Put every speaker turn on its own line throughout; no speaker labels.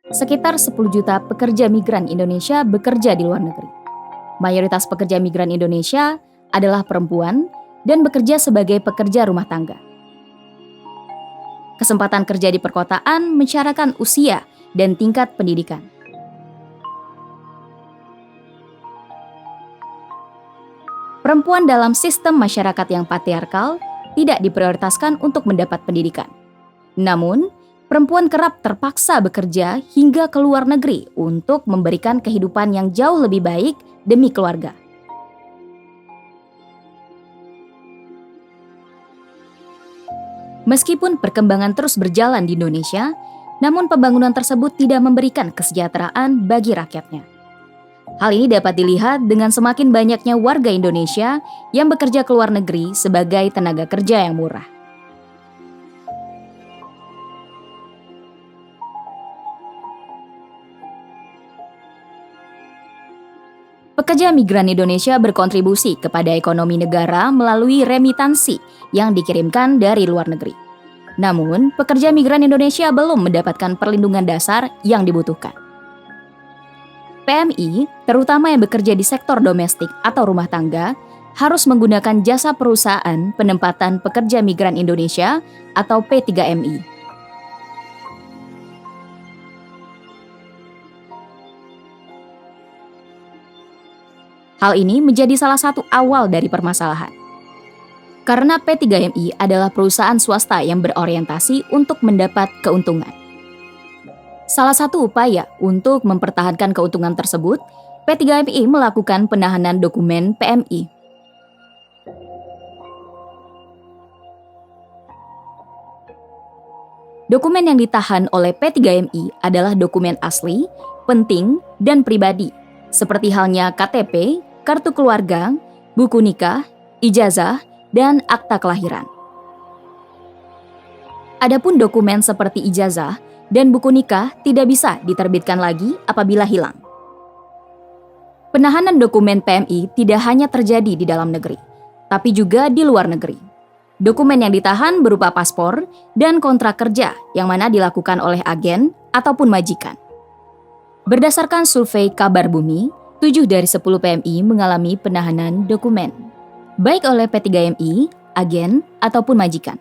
Sekitar 10 juta pekerja migran Indonesia bekerja di luar negeri. Mayoritas pekerja migran Indonesia adalah perempuan dan bekerja sebagai pekerja rumah tangga. Kesempatan kerja di perkotaan mensyaratkan usia dan tingkat pendidikan. Perempuan dalam sistem masyarakat yang patriarkal tidak diprioritaskan untuk mendapat pendidikan. Namun, perempuan kerap terpaksa bekerja hingga ke luar negeri untuk memberikan kehidupan yang jauh lebih baik demi keluarga. Meskipun perkembangan terus berjalan di Indonesia, namun pembangunan tersebut tidak memberikan kesejahteraan bagi rakyatnya. Hal ini dapat dilihat dengan semakin banyaknya warga Indonesia yang bekerja ke luar negeri sebagai tenaga kerja yang murah. Pekerja migran Indonesia berkontribusi kepada ekonomi negara melalui remitansi yang dikirimkan dari luar negeri. Namun, pekerja migran Indonesia belum mendapatkan perlindungan dasar yang dibutuhkan. PMI, terutama yang bekerja di sektor domestik atau rumah tangga, harus menggunakan jasa perusahaan penempatan pekerja migran Indonesia atau P3MI. Hal ini menjadi salah satu awal dari permasalahan. Karena P3MI adalah perusahaan swasta yang berorientasi untuk mendapat keuntungan. Salah satu upaya untuk mempertahankan keuntungan tersebut, P3MI melakukan penahanan dokumen PMI. Dokumen yang ditahan oleh P3MI adalah dokumen asli, penting, dan pribadi, seperti halnya KTP, kartu keluarga, buku nikah, ijazah, dan akta kelahiran. Adapun dokumen seperti ijazah dan buku nikah tidak bisa diterbitkan lagi apabila hilang. Penahanan dokumen PMI tidak hanya terjadi di dalam negeri, tapi juga di luar negeri. Dokumen yang ditahan berupa paspor dan kontrak kerja yang mana dilakukan oleh agen ataupun majikan. Berdasarkan survei Kabar Bumi, 7 dari 10 PMI mengalami penahanan dokumen, baik oleh P3MI, agen, ataupun majikan.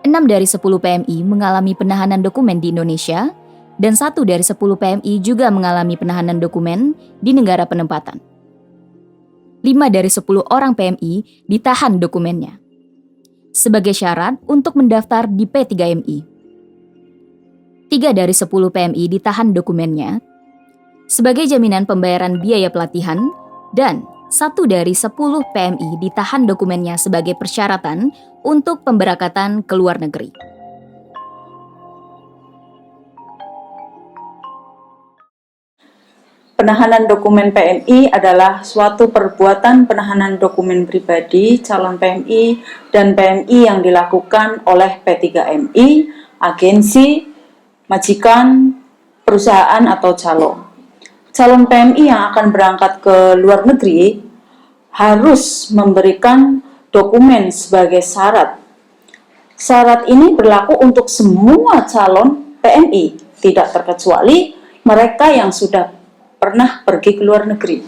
6 dari 10 PMI mengalami penahanan dokumen di Indonesia, dan 1 dari 10 PMI juga mengalami penahanan dokumen di negara penempatan. 5 dari 10 orang PMI ditahan dokumennya, sebagai syarat untuk mendaftar di P3MI. 3 dari 10 PMI ditahan dokumennya, sebagai jaminan pembayaran biaya pelatihan, dan 1 dari 10 PMI ditahan dokumennya sebagai persyaratan untuk pemberangkatan ke luar negeri.
Penahanan dokumen PMI adalah suatu perbuatan penahanan dokumen pribadi calon PMI dan PMI yang dilakukan oleh P3MI, agensi, majikan, perusahaan atau calo. Calon PMI yang akan berangkat ke luar negeri harus memberikan dokumen sebagai syarat. Syarat ini berlaku untuk semua calon PMI, tidak terkecuali mereka yang sudah pernah pergi ke luar negeri.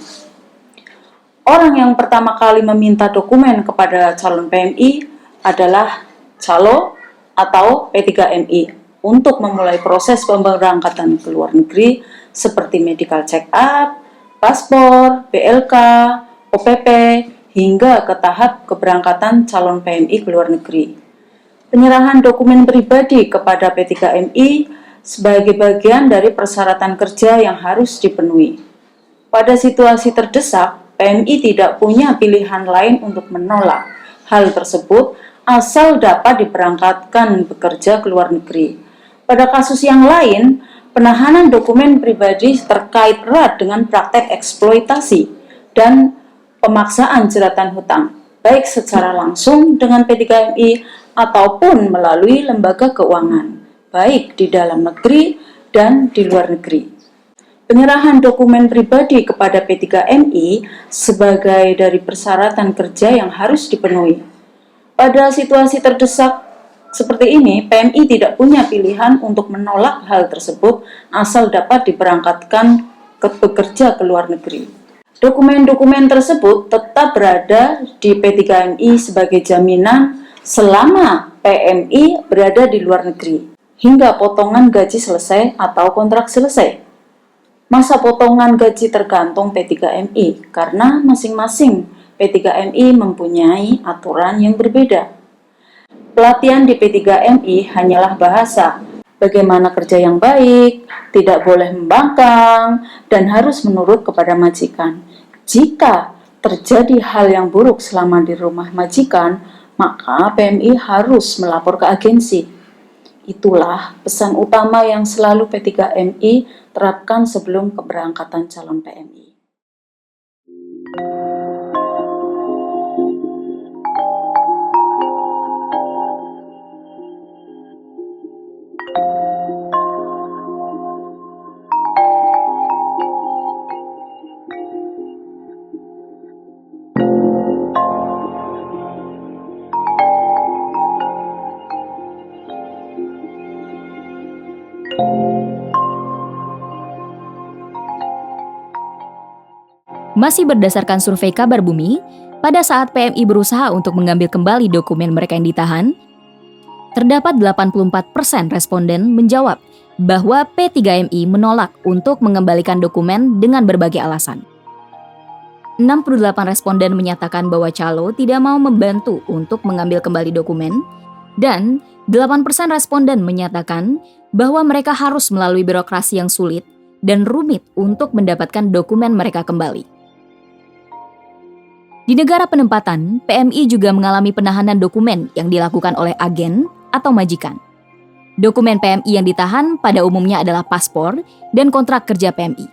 Orang yang pertama kali meminta dokumen kepada calon PMI adalah calo atau P3MI untuk memulai proses pemberangkatan ke luar negeri seperti medical check up, paspor, BLK, OPP, hingga ke tahap keberangkatan calon PMI ke luar negeri. Penyerahan dokumen pribadi kepada P3MI sebagai bagian dari persyaratan kerja yang harus dipenuhi. Pada situasi terdesak, PMI tidak punya pilihan lain untuk menolak hal tersebut asal dapat diberangkatkan bekerja ke luar negeri. Pada kasus yang lain, penahanan dokumen pribadi terkait erat dengan praktek eksploitasi dan pemaksaan jeratan hutang, baik secara langsung dengan P3MI ataupun melalui lembaga keuangan, baik di dalam negeri dan di luar negeri. Penyerahan dokumen pribadi kepada P3MI sebagai dari persyaratan kerja yang harus dipenuhi. Pada situasi terdesak, Seperti ini, PMI tidak punya pilihan untuk menolak hal tersebut asal dapat diberangkatkan bekerja ke luar negeri. Dokumen-dokumen tersebut tetap berada di P3MI sebagai jaminan selama PMI berada di luar negeri, hingga potongan gaji selesai atau kontrak selesai. Masa potongan gaji tergantung P3MI, karena masing-masing P3MI mempunyai aturan yang berbeda. Pelatihan di P3MI hanyalah bahasa, bagaimana kerja yang baik, tidak boleh membangkang, dan harus menurut kepada majikan. Jika terjadi hal yang buruk selama di rumah majikan, maka PMI harus melapor ke agensi. Itulah pesan utama yang selalu P3MI terapkan sebelum keberangkatan calon PMI.
Masih berdasarkan survei Kabar Bumi, pada saat PMI berusaha untuk mengambil kembali dokumen mereka yang ditahan, terdapat 84% responden menjawab bahwa P3MI menolak untuk mengembalikan dokumen dengan berbagai alasan. 68 responden menyatakan bahwa calo tidak mau membantu untuk mengambil kembali dokumen, dan 8% responden menyatakan bahwa mereka harus melalui birokrasi yang sulit dan rumit untuk mendapatkan dokumen mereka kembali. Di negara penempatan, PMI juga mengalami penahanan dokumen yang dilakukan oleh agen atau majikan. Dokumen PMI yang ditahan pada umumnya adalah paspor dan kontrak kerja PMI.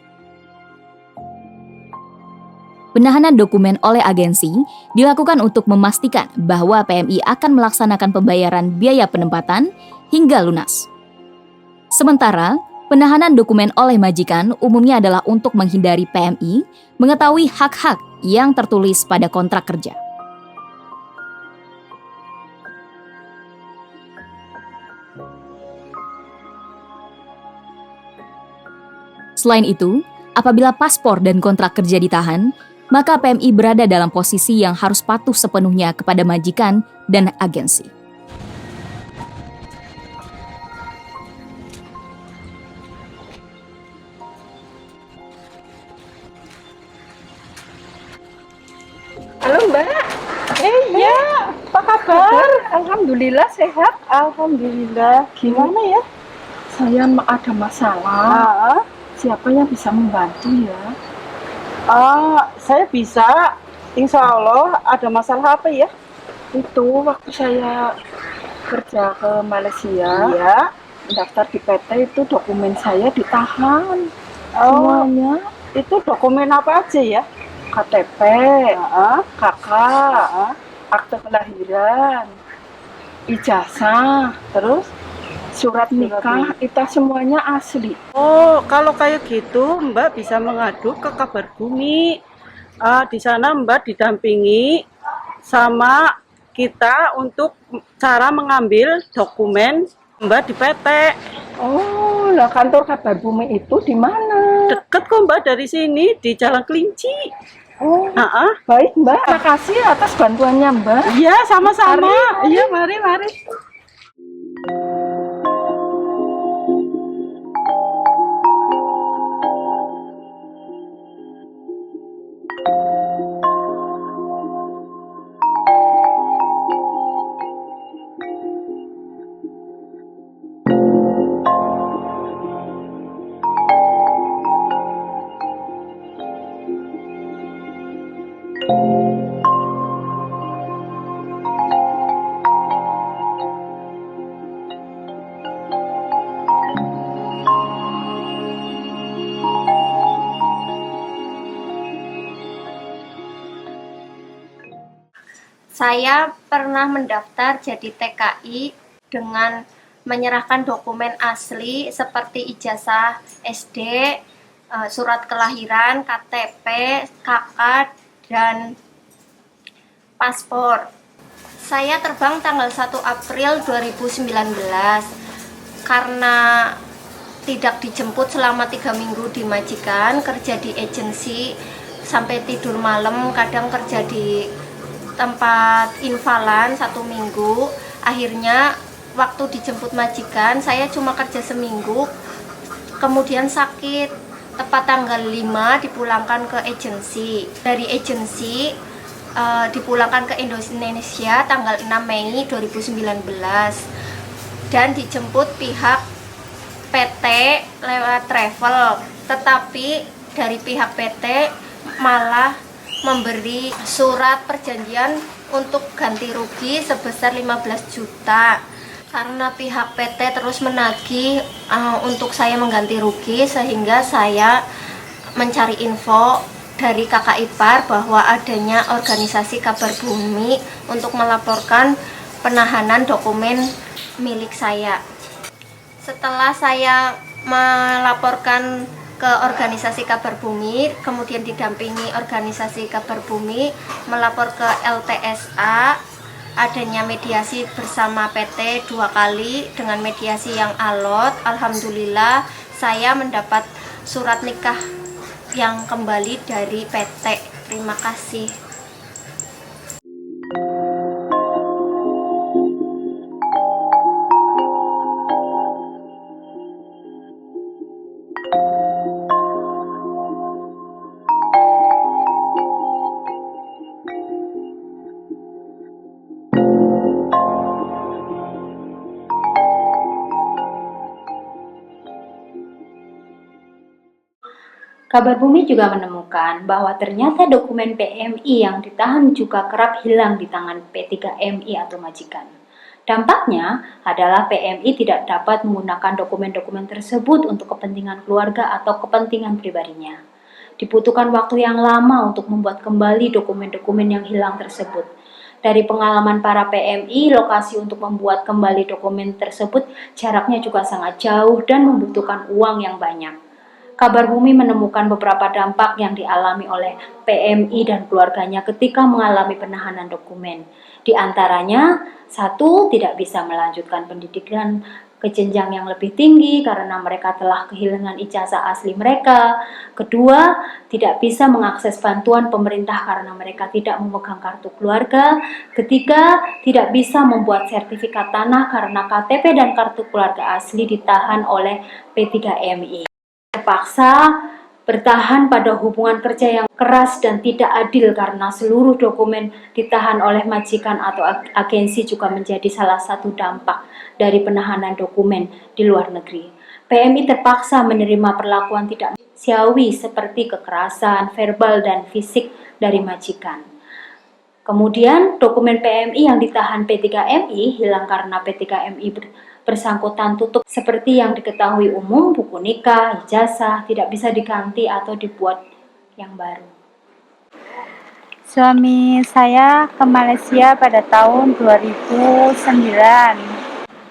Penahanan dokumen oleh agensi dilakukan untuk memastikan bahwa PMI akan melaksanakan pembayaran biaya penempatan hingga lunas. Sementara, penahanan dokumen oleh majikan umumnya adalah untuk menghindari PMI mengetahui hak-hak yang tertulis pada kontrak kerja. Selain itu, apabila paspor dan kontrak kerja ditahan, maka PMI berada dalam posisi yang harus patuh sepenuhnya kepada majikan dan agensi.
Halo Mbak.
Iya, apa kabar?
Alhamdulillah sehat.
Alhamdulillah. Gimana ya?
Saya ada masalah.
Ah,
Siapa yang bisa membantu ya?
saya bisa. Insya Allah. Ada masalah apa ya?
Itu waktu saya kerja ke Malaysia,
Iya.
daftar di PT itu dokumen saya ditahan.
Oh,
Semuanya
itu dokumen apa aja ya?
KTP, KK, akte kelahiran, ijazah, terus surat nikah, itu semuanya asli.
Oh, kalau kayak gitu, Mbak bisa mengadu ke Kabar Bumi. Di sana Mbak didampingi sama kita untuk cara mengambil dokumen Mbak di PT.
Oh, lah kantor Kabar Bumi itu di mana?
Deket kok Mbak dari sini, di Jalan Kelinci.
Oh,
Ah,
baik Mbak. Terima kasih atas bantuannya Mbak.
iya, sama-sama.
Mari.
Iya, mari.
Saya pernah mendaftar jadi TKI dengan menyerahkan dokumen asli seperti ijazah SD, surat kelahiran, KTP, KK, dan paspor. Saya terbang tanggal 1 April 2019 karena tidak dijemput selama 3 minggu di majikan, kerja di agensi sampai tidur malam, kadang kerja di tempat invalan 1 minggu. Akhirnya waktu dijemput majikan saya cuma kerja seminggu, kemudian sakit. Tepat tanggal 5 dipulangkan ke agensi. Dari agensi dipulangkan ke Indonesia tanggal 6 Mei 2019 dan dijemput pihak PT lewat travel, tetapi dari pihak PT malah memberi surat perjanjian untuk ganti rugi sebesar 15 juta. Karena pihak PT terus menagih untuk saya mengganti rugi, sehingga saya mencari info dari kakak ipar bahwa adanya organisasi Kabar Bumi untuk melaporkan penahanan dokumen milik saya. Setelah saya melaporkan ke organisasi Kabar Bumi, kemudian didampingi organisasi Kabar Bumi melapor ke LTSA, adanya mediasi bersama PT 2 kali dengan mediasi yang alot. Alhamdulillah saya mendapat surat nikah yang kembali dari PT. Terima kasih.
Kabar Bumi juga menemukan bahwa ternyata dokumen PMI yang ditahan juga kerap hilang di tangan P3MI atau majikan. Dampaknya adalah PMI tidak dapat menggunakan dokumen-dokumen tersebut untuk kepentingan keluarga atau kepentingan pribadinya. Dibutuhkan waktu yang lama untuk membuat kembali dokumen-dokumen yang hilang tersebut. Dari pengalaman para PMI, lokasi untuk membuat kembali dokumen tersebut jaraknya juga sangat jauh dan membutuhkan uang yang banyak. Kabar Bumi menemukan beberapa dampak yang dialami oleh PMI dan keluarganya ketika mengalami penahanan dokumen. Di antaranya, 1. Tidak bisa melanjutkan pendidikan ke jenjang yang lebih tinggi karena mereka telah kehilangan ijazah asli mereka. 2. Tidak bisa mengakses bantuan pemerintah karena mereka tidak memegang kartu keluarga. 3. Tidak bisa membuat sertifikat tanah karena KTP dan kartu keluarga asli ditahan oleh P3MI. Terpaksa bertahan pada hubungan kerja yang keras dan tidak adil karena seluruh dokumen ditahan oleh majikan atau agensi juga menjadi salah satu dampak dari penahanan dokumen di luar negeri. PMI terpaksa menerima perlakuan tidak manusiawi seperti kekerasan verbal dan fisik dari majikan. Kemudian dokumen PMI yang ditahan P3MI hilang karena P3MI bersangkutan tutup seperti yang diketahui umum, buku nikah, ijazah tidak bisa diganti atau dibuat yang baru.
Suami saya ke Malaysia pada tahun 2009.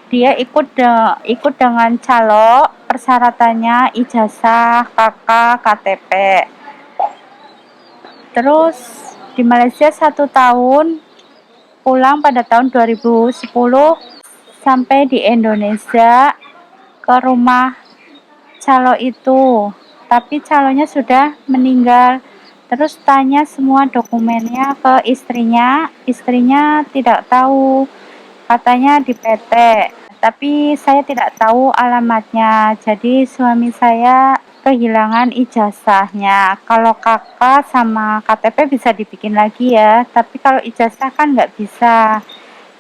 Dia ikut dengan calo, persyaratannya ijazah, KK, KTP. Terus di Malaysia 1 tahun, pulang pada tahun 2010. Sampai di Indonesia ke rumah calo itu, tapi calonya sudah meninggal. Terus tanya semua dokumennya ke istrinya tidak tahu, katanya di PT, tapi saya tidak tahu alamatnya. Jadi suami saya kehilangan ijazahnya. Kalau kakak sama KTP bisa dibikin lagi ya, tapi kalau ijazah kan nggak bisa.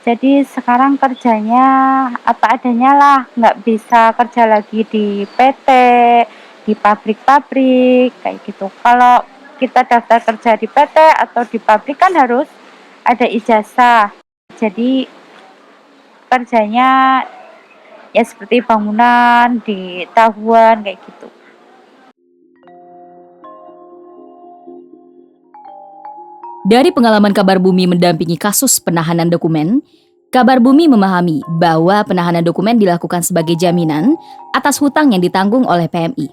Jadi sekarang kerjanya apa adanya lah, nggak bisa kerja lagi di PT, di pabrik-pabrik, kayak gitu. Kalau kita daftar kerja di PT atau di pabrik kan harus ada ijazah. Jadi kerjanya ya seperti bangunan, di tahuan, kayak gitu.
Dari pengalaman Kabar Bumi mendampingi kasus penahanan dokumen, Kabar Bumi memahami bahwa penahanan dokumen dilakukan sebagai jaminan atas hutang yang ditanggung oleh PMI.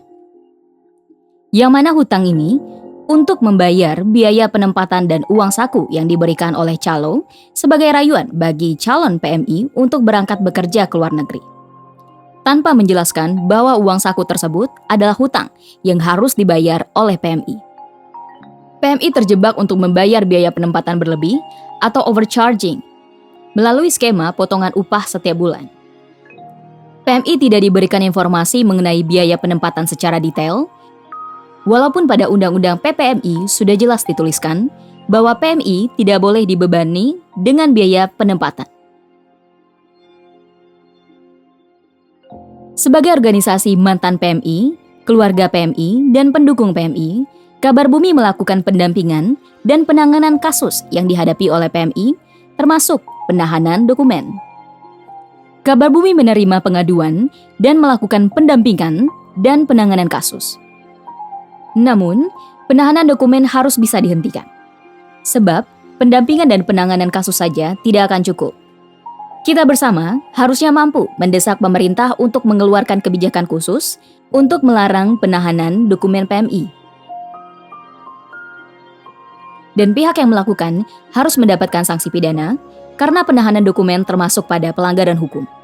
Yang mana hutang ini untuk membayar biaya penempatan dan uang saku yang diberikan oleh calo sebagai rayuan bagi calon PMI untuk berangkat bekerja ke luar negeri. Tanpa menjelaskan bahwa uang saku tersebut adalah hutang yang harus dibayar oleh PMI. PMI terjebak untuk membayar biaya penempatan berlebih atau overcharging melalui skema potongan upah setiap bulan. PMI tidak diberikan informasi mengenai biaya penempatan secara detail, walaupun pada Undang-Undang PPMI sudah jelas dituliskan bahwa PMI tidak boleh dibebani dengan biaya penempatan. Sebagai organisasi mantan PMI, keluarga PMI, dan pendukung PMI, Kabar Bumi melakukan pendampingan dan penanganan kasus yang dihadapi oleh PMI, termasuk penahanan dokumen. Kabar Bumi menerima pengaduan dan melakukan pendampingan dan penanganan kasus. Namun, penahanan dokumen harus bisa dihentikan. Sebab, pendampingan dan penanganan kasus saja tidak akan cukup. Kita bersama harusnya mampu mendesak pemerintah untuk mengeluarkan kebijakan khusus untuk melarang penahanan dokumen PMI. Dan pihak yang melakukan harus mendapatkan sanksi pidana karena penahanan dokumen termasuk pada pelanggaran hukum.